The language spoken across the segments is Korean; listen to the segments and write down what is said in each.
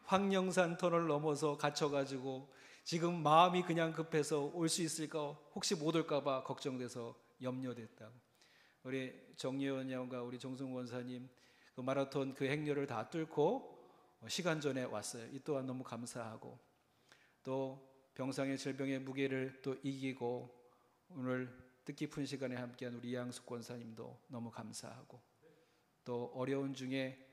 황령산 터널 넘어서 갇혀가지고 지금 마음이 그냥 급해서 올 수 있을까, 혹시 못 올까봐 걱정돼서 염려됐다고. 우리 정예원 양과 우리 정승 원사님 그 마라톤 그 행렬을 다 뚫고 시간 전에 왔어요. 이 또한 너무 감사하고, 또 병상의 질병의 무게를 또 이기고 오늘 뜻깊은 시간에 함께한 우리 이양숙 권사님도 너무 감사하고, 또 어려운 중에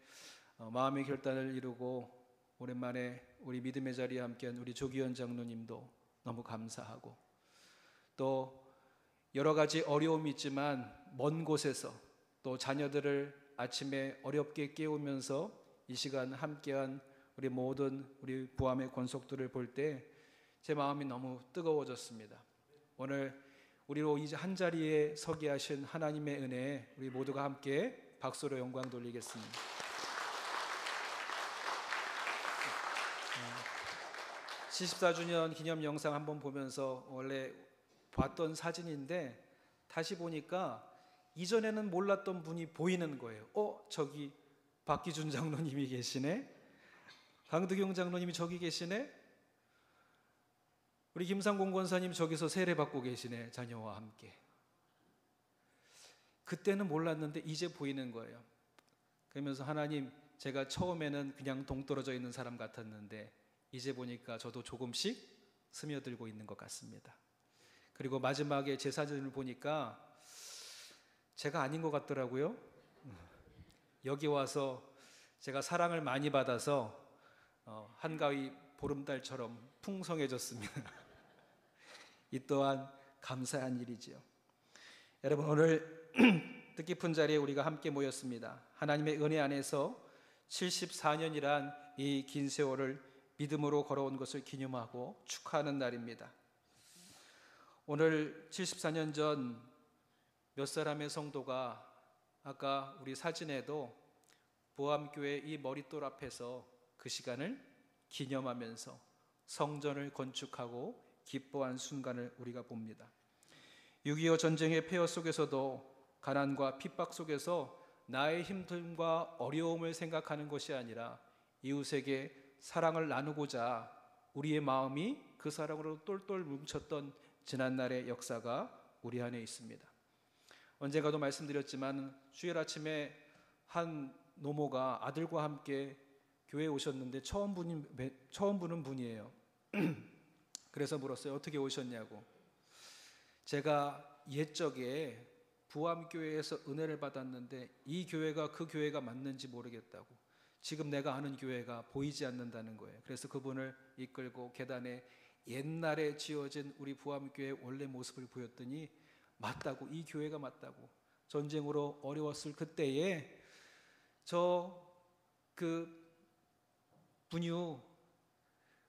마음의 결단을 이루고 오랜만에 우리 믿음의 자리에 함께한 우리 조기현 장로님도 너무 감사하고, 또 여러 가지 어려움이 있지만 먼 곳에서 또 자녀들을 아침에 어렵게 깨우면서 이 시간 함께한 우리 모든 우리 부함의 권속들을 볼 때 제 마음이 너무 뜨거워졌습니다. 오늘 우리로 이제 한 자리에 서게 하신 하나님의 은혜에 우리 모두가 함께 박수로 영광 돌리겠습니다. 74주년 기념 영상 한번 보면서 원래 봤던 사진인데 다시 보니까 이전에는 몰랐던 분이 보이는 거예요. 저기 박기준 장로님이 계시네, 강두경 장로님이 저기 계시네, 우리 김상공 권사님 저기서 세례 받고 계시네, 자녀와 함께. 그때는 몰랐는데 이제 보이는 거예요. 그러면서 하나님, 제가 처음에는 그냥 동떨어져 있는 사람 같았는데 이제 보니까 저도 조금씩 스며들고 있는 것 같습니다. 그리고 마지막에 제 사진을 보니까 제가 아닌 것 같더라고요. 여기 와서 제가 사랑을 많이 받아서 한가위 보름달처럼 풍성해졌습니다. 이 또한 감사한 일이지요. 여러분, 오늘 뜻깊은 자리에 우리가 함께 모였습니다. 하나님의 은혜 안에서 74년이란 이 긴 세월을 믿음으로 걸어온 것을 기념하고 축하하는 날입니다. 오늘 74년 전 몇 사람의 성도가 아까 우리 사진에도 보암교회 이 머릿돌 앞에서 그 시간을 기념하면서 성전을 건축하고 기뻐한 순간을 우리가 봅니다. 6.25 전쟁의 폐허 속에서도 가난과 핍박 속에서 나의 힘듦과 어려움을 생각하는 것이 아니라 이웃에게 사랑을 나누고자 우리의 마음이 그 사랑으로 똘똘 뭉쳤던 지난날의 역사가 우리 안에 있습니다. 언젠가도 말씀드렸지만 주일 아침에 한 노모가 아들과 함께 교회에 오셨는데 처음 보는 분이에요. 그래서 물었어요. 어떻게 오셨냐고. 제가 옛적에 부암교회에서 은혜를 받았는데 이 교회가 그 교회가 맞는지 모르겠다고, 지금 내가 아는 교회가 보이지 않는다는 거예요. 그래서 그분을 이끌고 계단에 옛날에 지어진 우리 부암교회 원래 모습을 보였더니 맞다고, 이 교회가 맞다고. 전쟁으로 어려웠을 그때에 그 분유,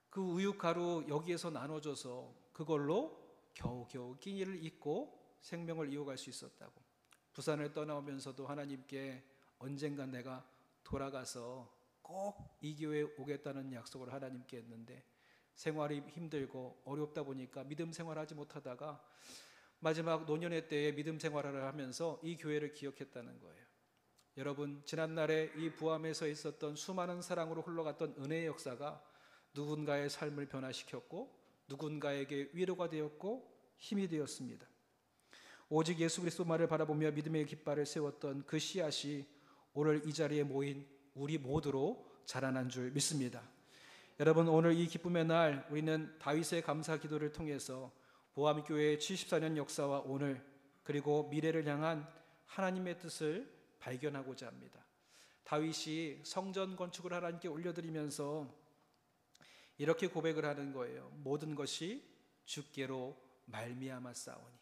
그 우유가루 여기에서 나눠줘서 그걸로 겨우겨우 끼니를 잇고 생명을 이어갈 수 있었다고. 부산을 떠나오면서도 하나님께 언젠가 내가 돌아가서 꼭 이 교회에 오겠다는 약속을 하나님께 했는데 생활이 힘들고 어렵다 보니까 믿음 생활하지 못하다가 마지막 노년의 때에 믿음 생활을 하면서 이 교회를 기억했다는 거예요. 여러분, 지난날에 이 부암에서 있었던 수많은 사랑으로 흘러갔던 은혜의 역사가 누군가의 삶을 변화시켰고 누군가에게 위로가 되었고 힘이 되었습니다. 오직 예수 그리스도만을 바라보며 믿음의 깃발을 세웠던 그 씨앗이 오늘 이 자리에 모인 우리 모두로 자라난 줄 믿습니다. 여러분, 오늘 이 기쁨의 날 우리는 다윗의 감사 기도를 통해서 보암교회의 74년 역사와 오늘 그리고 미래를 향한 하나님의 뜻을 발견하고자 합니다. 다윗이 성전 건축을 하나님께 올려드리면서 이렇게 고백을 하는 거예요. 모든 것이 주께로 말미암아 싸우니.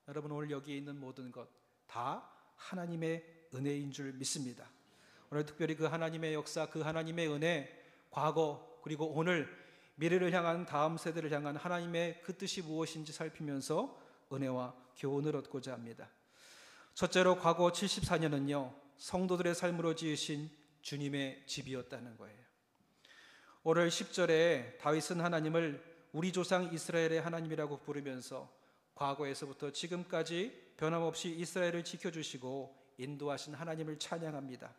여러분, 오늘 여기 있는 모든 것 다 하나님의 은혜인 줄 믿습니다. 오늘 특별히 그 하나님의 역사, 그 하나님의 은혜, 과거 그리고 오늘 미래를 향한, 다음 세대를 향한 하나님의 그 뜻이 무엇인지 살피면서 은혜와 교훈을 얻고자 합니다. 첫째로 과거 74년은요 성도들의 삶으로 지으신 주님의 집이었다는 거예요. 오늘 10절에 다윗은 하나님을 우리 조상 이스라엘의 하나님이라고 부르면서 과거에서부터 지금까지 변함없이 이스라엘을 지켜주시고 인도하신 하나님을 찬양합니다.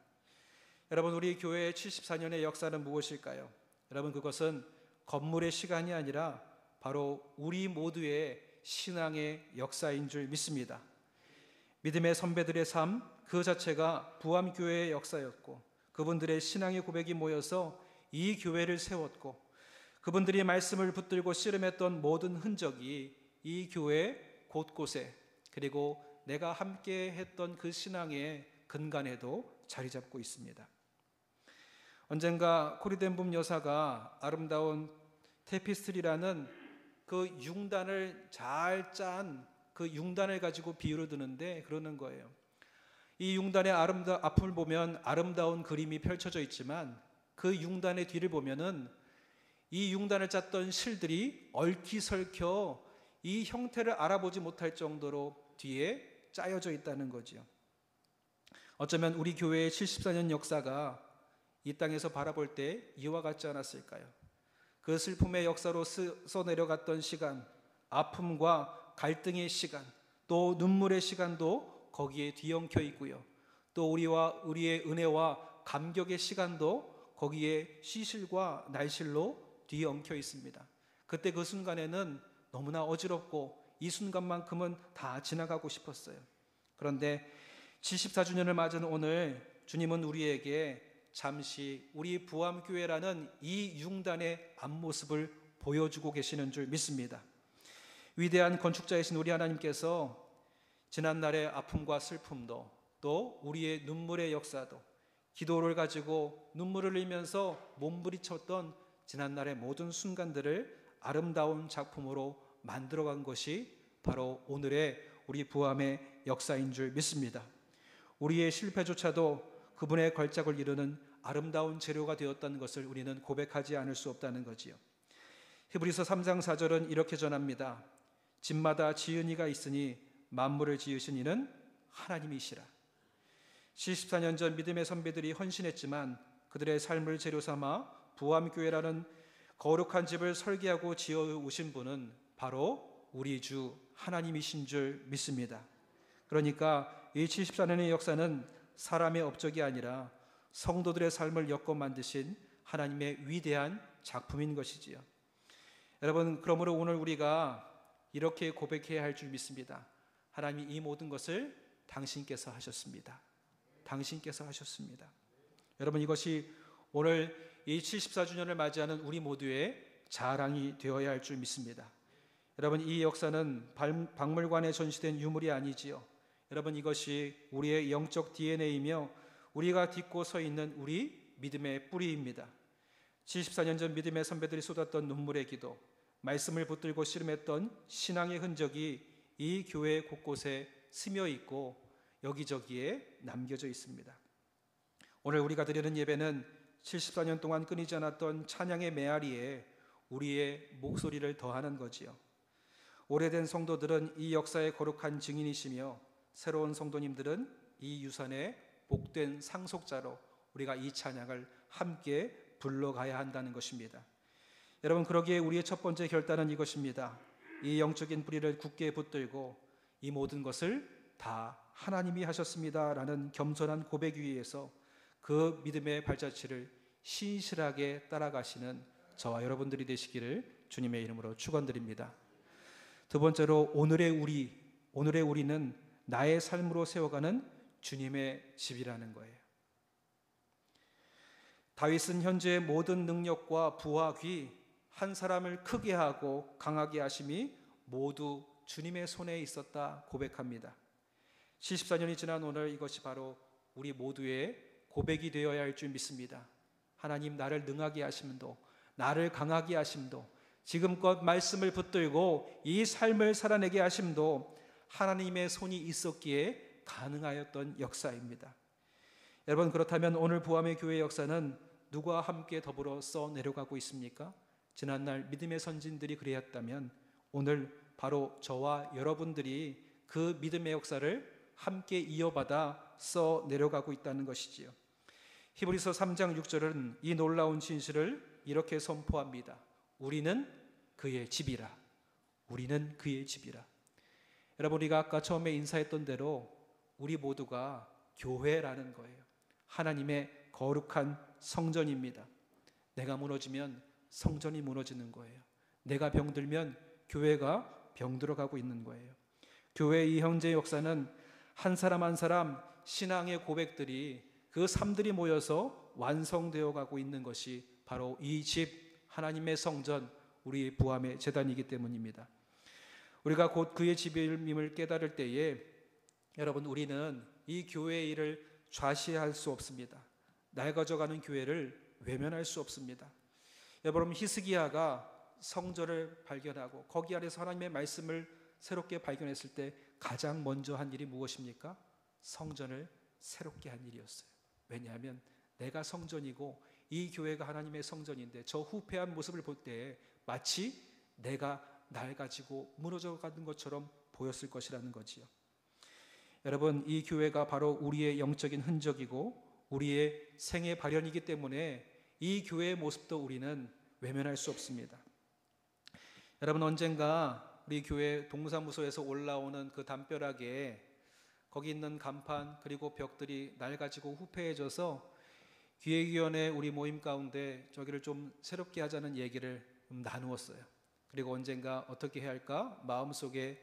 여러분, 우리 교회의 74년의 역사는 무엇일까요? 여러분, 그것은 건물의 시간이 아니라 바로 우리 모두의 신앙의 역사인 줄 믿습니다. 믿음의 선배들의 삶 그 자체가 부암교회의 역사였고, 그분들의 신앙의 고백이 모여서 이 교회를 세웠고, 그분들이 말씀을 붙들고 씨름했던 모든 흔적이 이 교회 곳곳에, 그리고 내가 함께 했던 그 신앙의 근간에도 자리 잡고 있습니다. 언젠가 코리덴붐 여사가 아름다운 테피스트리라는 그 융단을 잘 짠 그 융단을 가지고 비유를 드는데 그러는 거예요. 이 융단의 앞을 보면 아름다운 그림이 펼쳐져 있지만 그 융단의 뒤를 보면은 이 융단을 짰던 실들이 얽히설켜 이 형태를 알아보지 못할 정도로 뒤에 짜여져 있다는 거죠. 어쩌면 우리 교회의 74년 역사가 이 땅에서 바라볼 때 이와 같지 않았을까요? 그 슬픔의 역사로 써내려갔던 시간, 아픔과 갈등의 시간, 또 눈물의 시간도 거기에 뒤엉켜 있고요. 또 우리의 은혜와 감격의 시간도 거기에 시실과 날실로 뒤엉켜 있습니다. 그때 그 순간에는 너무나 어지럽고 이 순간만큼은 다 지나가고 싶었어요. 그런데 74주년을 맞은 오늘 주님은 우리에게 잠시 우리 부암교회라는 이 융단의 앞모습을 보여주고 계시는 줄 믿습니다. 위대한 건축자이신 우리 하나님께서 지난날의 아픔과 슬픔도, 또 우리의 눈물의 역사도, 기도를 가지고 눈물을 흘리면서 몸부리쳤던 지난날의 모든 순간들을 아름다운 작품으로 만들어간 것이 바로 오늘의 우리 부암의 역사인 줄 믿습니다. 우리의 실패조차도 그분의 걸작을 이루는 아름다운 재료가 되었다는 것을 우리는 고백하지 않을 수 없다는 거지요. 히브리서 3장 4절은 이렇게 전합니다. 집마다 지은 이가 있으니 만물을 지으신 이는 하나님이시라. 74년 전 믿음의 선배들이 헌신했지만 그들의 삶을 재료 삼아 부암교회라는 거룩한 집을 설계하고 지어오신 분은 바로 우리 주 하나님이신 줄 믿습니다. 그러니까 이 74년의 역사는 사람의 업적이 아니라 성도들의 삶을 엮어 만드신 하나님의 위대한 작품인 것이지요. 여러분, 그러므로 오늘 우리가 이렇게 고백해야 할 줄 믿습니다. 하나님이 이 모든 것을 당신께서 하셨습니다. 당신께서 하셨습니다. 여러분, 이것이 오늘 이 74주년을 맞이하는 우리 모두의 자랑이 되어야 할 줄 믿습니다. 여러분, 이 역사는 박물관에 전시된 유물이 아니지요. 여러분, 이것이 우리의 영적 DNA이며 우리가 딛고 서 있는 우리 믿음의 뿌리입니다. 74년 전 믿음의 선배들이 쏟았던 눈물의 기도, 말씀을 붙들고 씨름했던 신앙의 흔적이 이 교회 곳곳에 스며 있고 여기저기에 남겨져 있습니다. 오늘 우리가 드리는 예배는 74년 동안 끊이지 않았던 찬양의 메아리에 우리의 목소리를 더하는 거지요. 오래된 성도들은 이 역사의 거룩한 증인이시며 새로운 성도님들은 이 유산의 복된 상속자로 우리가 이 찬양을 함께 불러가야 한다는 것입니다. 여러분, 그러기에 우리의 첫 번째 결단은 이것입니다. 이 영적인 뿌리를 굳게 붙들고 이 모든 것을 다 하나님이 하셨습니다 라는 겸손한 고백 위에서 그 믿음의 발자취를 신실하게 따라가시는 저와 여러분들이 되시기를 주님의 이름으로 축원드립니다. 두 번째로 오늘의 우리는 나의 삶으로 세워가는 주님의 집이라는 거예요. 다윗은 현재의 모든 능력과 부와 귀, 한 사람을 크게 하고 강하게 하심이 모두 주님의 손에 있었다 고백합니다. 74년이 지난 오늘 이것이 바로 우리 모두의 고백이 되어야 할 줄 믿습니다. 하나님, 나를 능하게 하심도, 나를 강하게 하심도, 지금껏 말씀을 붙들고 이 삶을 살아내게 하심도 하나님의 손이 있었기에 가능하였던 역사입니다. 여러분, 그렇다면 오늘 부암의 교회 역사는 누구와 함께 더불어 써내려가고 있습니까? 지난날 믿음의 선진들이 그리했다면 오늘 바로 저와 여러분들이 그 믿음의 역사를 함께 이어받아 써내려가고 있다는 것이지요. 히브리서 3장 6절은 이 놀라운 진실을 이렇게 선포합니다. 우리는 그의 집이라. 우리는 그의 집이라. 여러분, 우리가 아까 처음에 인사했던 대로 우리 모두가 교회라는 거예요. 하나님의 거룩한 성전입니다. 내가 무너지면 성전이 무너지는 거예요. 내가 병들면 교회가 병들어가고 있는 거예요. 교회의 이 형제 역사는 한 사람 한 사람 신앙의 고백들이, 그 삶들이 모여서 완성되어 가고 있는 것이 바로 이 집 하나님의 성전, 우리 부함의 제단이기 때문입니다. 우리가 곧 그의 집임을 깨달을 때에 여러분, 우리는 이 교회의 일을 좌시할 수 없습니다. 낡아져가는 교회를 외면할 수 없습니다. 여러분, 히스기야가 성전을 발견하고 거기 안에서 하나님의 말씀을 새롭게 발견했을 때 가장 먼저 한 일이 무엇입니까? 성전을 새롭게 한 일이었어요. 왜냐하면 내가 성전이고 이 교회가 하나님의 성전인데 저 후패한 모습을 볼 때 마치 내가 낡아지고 무너져가는 것처럼 보였을 것이라는 거지요. 여러분, 이 교회가 바로 우리의 영적인 흔적이고 우리의 생애 발현이기 때문에 이 교회의 모습도 우리는 외면할 수 없습니다. 여러분, 언젠가 우리 교회 동사무소에서 올라오는 그 담벼락에 거기 있는 간판 그리고 벽들이 낡아지고 후패해져서 기획위원회 우리 모임 가운데 저기를 좀 새롭게 하자는 얘기를 나누었어요. 그리고 언젠가 어떻게 해야 할까 마음속에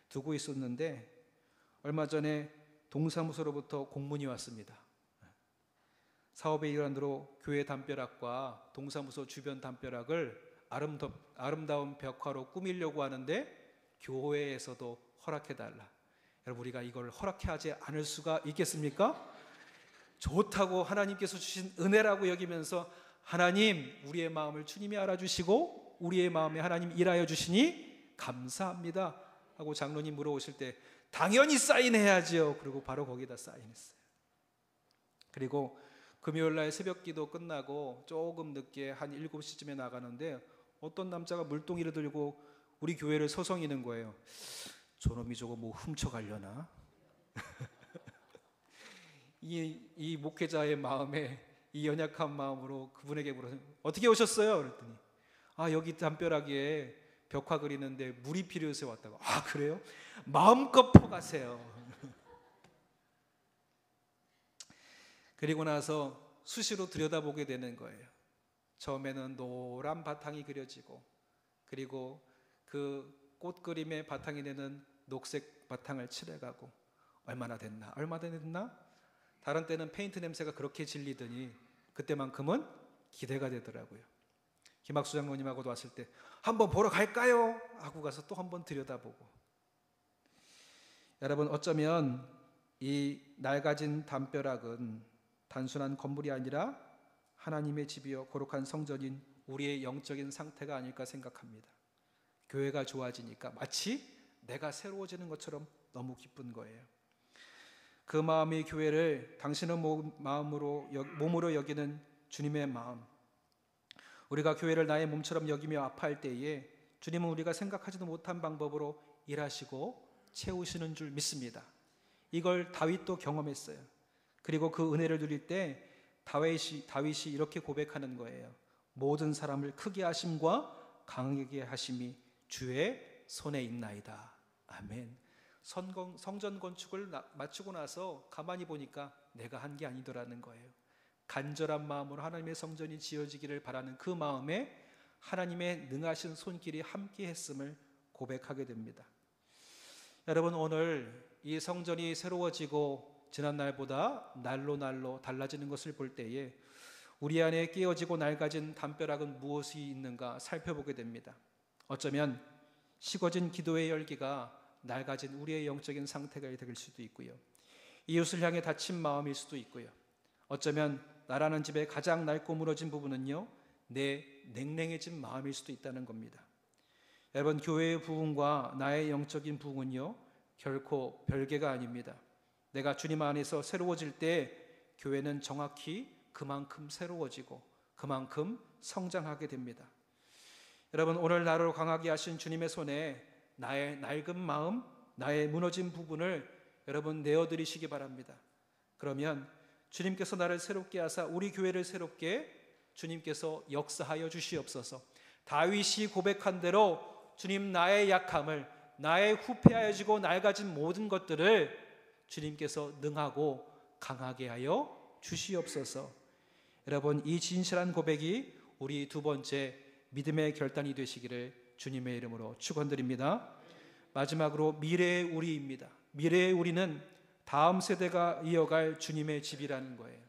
두고 있었는데 얼마 전에 동사무소로부터 공문이 왔습니다. 사업의 일환으로 교회 담벼락과 동사무소 주변 담벼락을 아름다운 벽화로 꾸미려고 하는데 교회에서도 허락해달라. 여러분, 우리가 이걸 허락하지 않을 수가 있겠습니까? 좋다고 하나님께서 주신 은혜라고 여기면서 하나님, 우리의 마음을 주님이 알아주시고 우리의 마음에 하나님 일하여 주시니 감사합니다 하고 장로님 물어오실 때 당연히 사인해야죠. 그리고 바로 거기다 사인했어요. 그리고 금요일날 새벽기도 끝나고 조금 늦게 한 7시쯤에 나가는데 어떤 남자가 물동이를 들고 우리 교회를 서성이는 거예요. 저놈이 저거 뭐 훔쳐가려나? 이 목회자의 마음에, 이 연약한 마음으로 그분에게 물어서 어떻게 오셨어요? 그랬더니 여기 담벼락에 벽화 그리는데 물이 필요해서 왔다고. 그래요? 마음껏 퍼가세요. 그리고 나서 수시로 들여다보게 되는 거예요. 처음에는 노란 바탕이 그려지고 그리고 그 꽃 그림의 바탕이 되는 녹색 바탕을 칠해가고 얼마나 됐나? 다른 때는 페인트 냄새가 그렇게 질리더니 그때만큼은 기대가 되더라고요. 김학수 장로님하고도 왔을 때 한번 보러 갈까요? 하고 가서 또 한번 들여다보고. 여러분, 어쩌면 이 낡아진 담벼락은 단순한 건물이 아니라 하나님의 집이요 거룩한 성전인 우리의 영적인 상태가 아닐까 생각합니다. 교회가 좋아지니까 마치 내가 새로워지는 것처럼 너무 기쁜 거예요. 그 마음이 교회를 당신의 몸으로 여기는 주님의 마음, 우리가 교회를 나의 몸처럼 여기며 아파할 때에 주님은 우리가 생각하지도 못한 방법으로 일하시고 채우시는 줄 믿습니다. 이걸 다윗도 경험했어요. 그리고 그 은혜를 누릴 때 다윗이 이렇게 고백하는 거예요. 모든 사람을 크게 하심과 강하게 하심이 주의 손에 있나이다. 아멘. 성전 건축을 마치고 나서 가만히 보니까 내가 한 게 아니더라는 거예요. 간절한 마음으로 하나님의 성전이 지어지기를 바라는 그 마음에 하나님의 능하신 손길이 함께 했음을 고백하게 됩니다. 여러분, 오늘 이 성전이 새로워지고 지난 날보다 날로 달라지는 것을 볼 때에 우리 안에 깨어지고 낡아진 담벼락은 무엇이 있는가 살펴보게 됩니다. 어쩌면 식어진 기도의 열기가 낡아진 우리의 영적인 상태가 될 수도 있고요. 이웃을 향해 닫힌 마음일 수도 있고요. 어쩌면 나라는 집의 가장 낡고 무너진 부분은요, 내 냉랭해진 마음일 수도 있다는 겁니다. 여러분, 교회의 부흥과 나의 영적인 부흥은요, 결코 별개가 아닙니다. 내가 주님 안에서 새로워질 때 교회는 정확히 그만큼 새로워지고 그만큼 성장하게 됩니다. 여러분, 오늘 나를 강하게 하신 주님의 손에 나의 낡은 마음, 나의 무너진 부분을 여러분 내어드리시기 바랍니다. 그러면 주님께서 나를 새롭게 하사 우리 교회를 새롭게 주님께서 역사하여 주시옵소서. 다윗이 고백한 대로 주님, 나의 약함을, 나의 후패하여지고 낡아진 모든 것들을 주님께서 능하고 강하게 하여 주시옵소서. 여러분, 이 진실한 고백이 우리 두 번째 믿음의 결단이 되시기를 주님의 이름으로 축원드립니다. 마지막으로 미래의 우리입니다. 미래의 우리는 다음 세대가 이어갈 주님의 집이라는 거예요.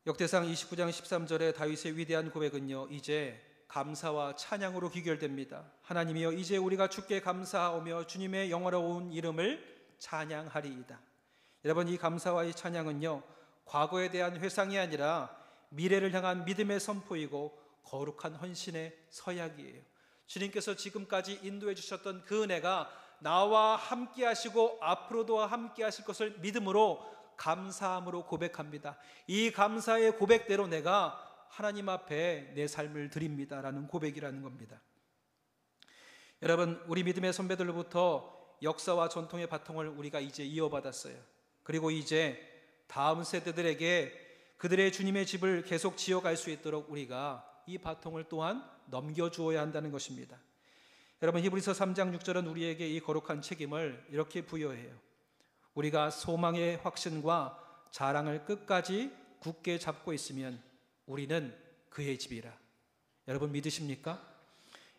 역대상 29장 13절에 다윗의 위대한 고백은요, 이제 감사와 찬양으로 귀결됩니다. 하나님이여, 이제 우리가 주께 감사하오며 주님의 영화로운 이름을 찬양하리이다. 여러분, 이 감사와 이 찬양은요, 과거에 대한 회상이 아니라 미래를 향한 믿음의 선포이고 거룩한 헌신의 서약이에요. 주님께서 지금까지 인도해 주셨던 그 은혜가 나와 함께 하시고 앞으로도 함께 하실 것을 믿음으로 감사함으로 고백합니다. 이 감사의 고백대로 내가 하나님 앞에 내 삶을 드립니다라는 고백이라는 겁니다. 여러분, 우리 믿음의 선배들로부터 역사와 전통의 바통을 우리가 이제 이어받았어요. 그리고 이제 다음 세대들에게 그들의 주님의 집을 계속 지어갈 수 있도록 우리가 이 바통을 또한 넘겨주어야 한다는 것입니다. 여러분, 히브리서 3장 6절은 우리에게 이 거룩한 책임을 이렇게 부여해요. 우리가 소망의 확신과 자랑을 끝까지 굳게 잡고 있으면 우리는 그의 집이라. 여러분, 믿으십니까?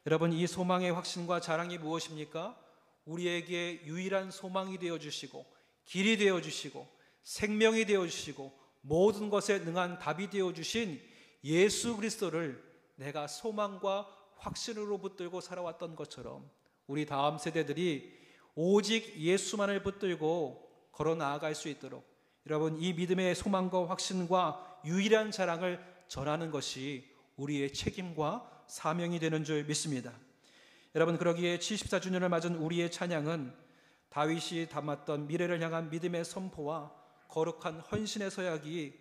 여러분, 이 소망의 확신과 자랑이 무엇입니까? 우리에게 유일한 소망이 되어주시고 길이 되어주시고 생명이 되어주시고 모든 것에 능한 답이 되어주신 예수 그리스도를 내가 소망과 확신으로 붙들고 살아왔던 것처럼 우리 다음 세대들이 오직 예수만을 붙들고 걸어 나아갈 수 있도록 여러분, 이 믿음의 소망과 확신과 유일한 자랑을 전하는 것이 우리의 책임과 사명이 되는 줄 믿습니다. 여러분, 그러기에 74주년을 맞은 우리의 찬양은 다윗이 담았던 미래를 향한 믿음의 선포와 거룩한 헌신의 서약이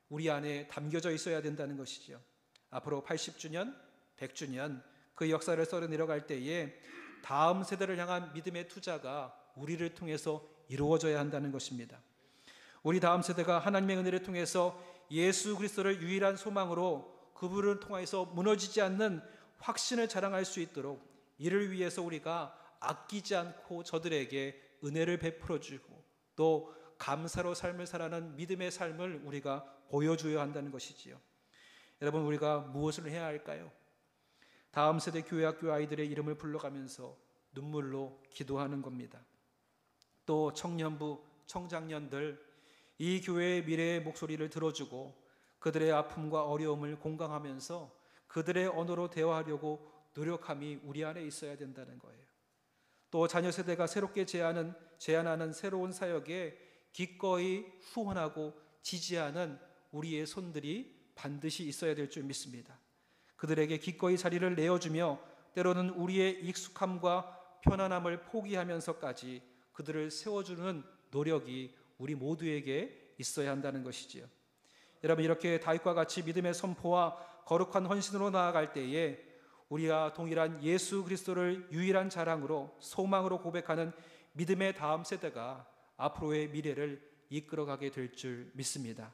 우리 안에 담겨져 있어야 된다는 것이죠. 앞으로 80주년, 100주년 그 역사를 썰어 내려갈 때에 다음 세대를 향한 믿음의 투자가 우리를 통해서 이루어져야 한다는 것입니다. 우리 다음 세대가 하나님의 은혜를 통해서 예수 그리스도를 유일한 소망으로 그분을 통해서 무너지지 않는 확신을 자랑할 수 있도록 이를 위해서 우리가 아끼지 않고 저들에게 은혜를 베풀어 주고 또 감사로 삶을 살아가는 믿음의 삶을 우리가 보여줘야 한다는 것이지요. 여러분, 우리가 무엇을 해야 할까요? 다음 세대 교회학교 아이들의 이름을 불러가면서 눈물로 기도하는 겁니다. 또 청년부, 청장년들 이 교회의 미래의 목소리를 들어주고 그들의 아픔과 어려움을 공감하면서 그들의 언어로 대화하려고 노력함이 우리 안에 있어야 된다는 거예요. 또 자녀 세대가 새롭게 제안하는 새로운 사역에 기꺼이 후원하고 지지하는 우리의 손들이 반드시 있어야 될 줄 믿습니다. 그들에게 기꺼이 자리를 내어주며 때로는 우리의 익숙함과 편안함을 포기하면서까지 그들을 세워주는 노력이 우리 모두에게 있어야 한다는 것이지요. 여러분, 이렇게 다윗과 같이 믿음의 선포와 거룩한 헌신으로 나아갈 때에 우리가 동일한 예수 그리스도를 유일한 자랑으로 소망으로 고백하는 믿음의 다음 세대가 앞으로의 미래를 이끌어가게 될 줄 믿습니다.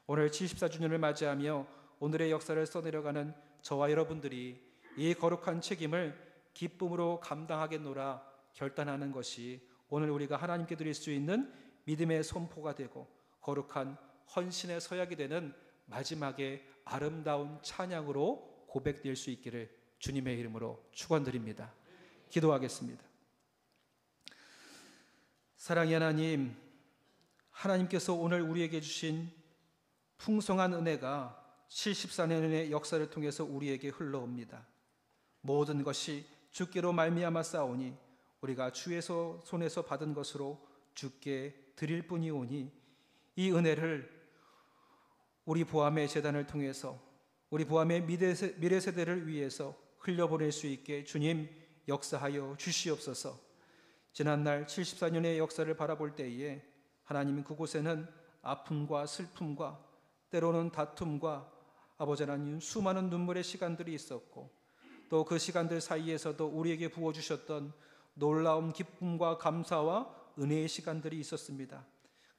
오늘 74주년을 맞이하며 오늘의 역사를 써내려가는 저와 여러분들이 이 거룩한 책임을 기쁨으로 감당하겠노라 결단하는 것이 오늘 우리가 하나님께 드릴 수 있는 믿음의 선포가 되고 거룩한 헌신의 서약이 되는 마지막에 아름다운 찬양으로 고백될 수 있기를 주님의 이름으로 축원드립니다. 기도하겠습니다. 사랑의 하나님, 하나님께서 오늘 우리에게 주신 풍성한 은혜가 74년의 역사를 통해서 우리에게 흘러옵니다. 모든 것이 주께로 말미암아 싸우니 우리가 주의 손에서 받은 것으로 주께 드릴 뿐이오니 이 은혜를 우리 보암의 재단을 통해서 우리 보암의 미래 세대를 위해서 흘려보낼 수 있게 주님 역사하여 주시옵소서. 지난날 74년의 역사를 바라볼 때에 하나님 그곳에는 아픔과 슬픔과 때로는 다툼과 아버지 하나님 수많은 눈물의 시간들이 있었고 또 그 시간들 사이에서도 우리에게 부어주셨던 놀라운 기쁨과 감사와 은혜의 시간들이 있었습니다.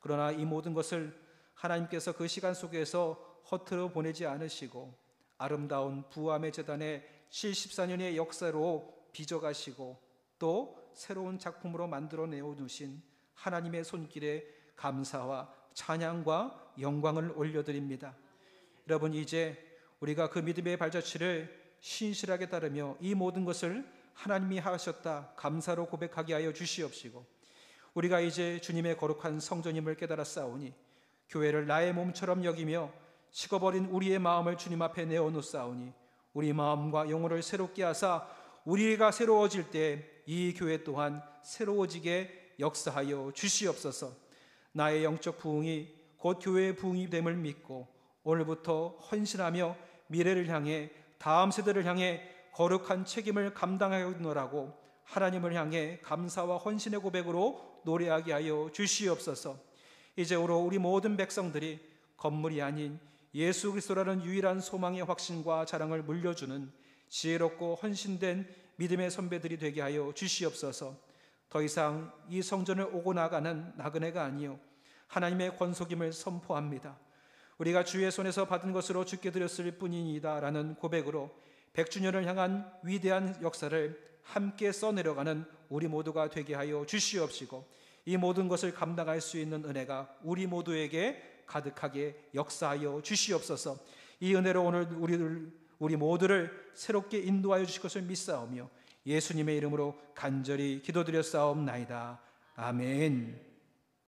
그러나 이 모든 것을 하나님께서 그 시간 속에서 허투루 보내지 않으시고 아름다운 부암의 재단의 74년의 역사로 빚어가시고 또 새로운 작품으로 만들어 내어놓으신 하나님의 손길에 감사와 찬양과 영광을 올려드립니다. 여러분, 이제 우리가 그 믿음의 발자취를 신실하게 따르며 이 모든 것을 하나님이 하셨다 감사로 고백하게 하여 주시옵시고, 우리가 이제 주님의 거룩한 성전임을 깨달아 싸우니 교회를 나의 몸처럼 여기며 식어버린 우리의 마음을 주님 앞에 내어놓사오니 우리 마음과 영혼을 새롭게 하사 우리가 새로워질 때 이 교회 또한 새로워지게 역사하여 주시옵소서. 나의 영적 부흥이 곧 교회의 부흥이 됨을 믿고 오늘부터 헌신하며 미래를 향해, 다음 세대를 향해 거룩한 책임을 감당하노라고 하나님을 향해 감사와 헌신의 고백으로 노래하게 하여 주시옵소서. 이제후로 우리 모든 백성들이 건물이 아닌 예수 그리스도라는 유일한 소망의 확신과 자랑을 물려주는 지혜롭고 헌신된 믿음의 선배들이 되게 하여 주시옵소서. 더 이상 이 성전을 오고 나가는 나그네가 아니요 하나님의 권속임을 선포합니다. 우리가 주의 손에서 받은 것으로 주께 드렸을 뿐이니이다 라는 고백으로 100주년을 향한 위대한 역사를 함께 써내려가는 우리 모두가 되게 하여 주시옵시고, 이 모든 것을 감당할 수 있는 은혜가 우리 모두에게 가득하게 역사하여 주시옵소서. 이 은혜로 오늘 우리 모두를 새롭게 인도하여 주실 것을 믿사오며 예수님의 이름으로 간절히 기도드렸사옵나이다. 아멘.